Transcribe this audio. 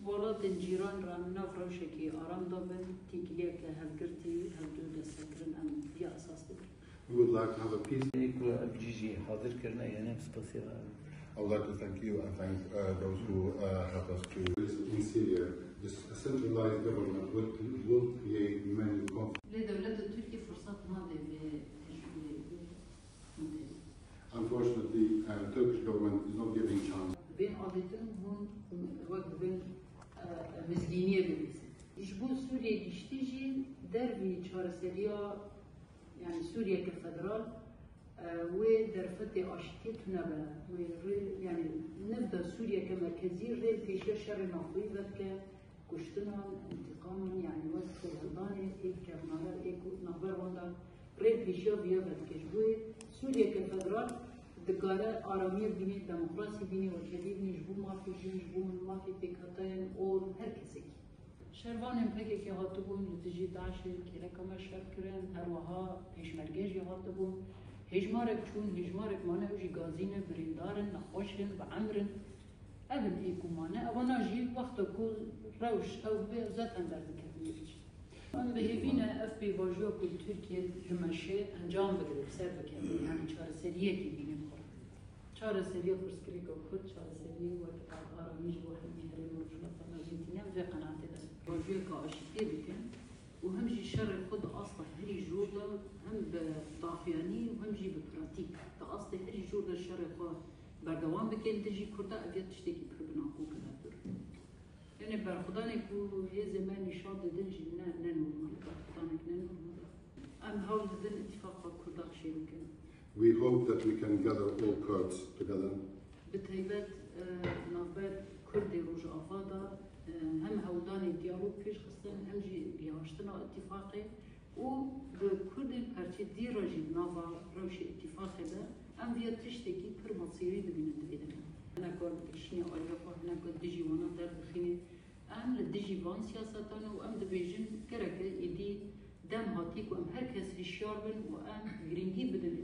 ولات الجيران ران نافروشة كي آرام دابن تيكليا كهالقرتي هالدو دستكرن أم في أساس دبر. We would like to have a peace. حاضر كرنا يعني سباسيا. I would like to thank you and thank those who helped us to. In Syria, this centralized government will create many conflicts. لدولة تركيا فرصات ماضية Unfortunately, Turkish government is not giving chance. بين عادتهم هون وقت بين مزدينية بيسن. يشبو سوريا تشتيجي دربي شارسريا يعني سوريا كفدرال ودرفتي أشتيت نبا يعني نبدأ سوريا كمركزي غير في شر نافوي ذاك كشتنا انتقاما يعني وقت الغضاني إيك كرنالا إيك نخبر وندا غير في شر بيا بتكشبوه سوريا كفدرال دكارة آرامی بینی دموکراسی بینی و کدی بینی جبو مافی جی جبو مافی پیکاتین اور هر کسی شروان امپکی که هاتو بون لتجی داعشی که رکم شر کرن هر وها پیشمرگیج هاتو بون هجمارک چون هجمارک مانه وجی گازینه بریندارن نخوشن و عمرن اول ایکو مانه اوانا جی وقت کو روش او به زتن در بکردنیش من به هیوینه اف بی واجو کل ترکیه جمشه انجام بده بسر بکردن یعنی چهار سریه کی بینیم چهار سریه فرسکری که خود چهار سریه و آرامیش و همی هرین و جلطه نازینتینه و قناعته ده واجوه که آشتی بکن و همجی شر خود اصلا هری جورده هم به طافیانی و همجی به پراتیک تا اصلا هری جورده شر خود بردوام بکن تجی کرده اویت تشتکی پر بناکو کنه دور یعنی برخدانه که یه زمانی شاد دن جی نه نورمال برخدانه که نه نورمال ام هاول دن اتفاق کرده خشی بکن We hope that we can gather all Kurds together. بتهيبات نافذ كردي روج أفادا هم هوداني ديالوج فيش خصنا هم جي بيهاشتنا اتفاقي وبكرد البارتي دي راجي نافا روشي اتفاقي ده أم فيها تشتكي بر مصيري دبين الدبيدنا أنا كنت تشني أولياء أنا كنت ديجي وانا دار بخيني أم لديجي وان سياستنا وأم دبيجن كرك إدي دم هاتيك وأم هركس في الشاربن وأم جرينجي بدن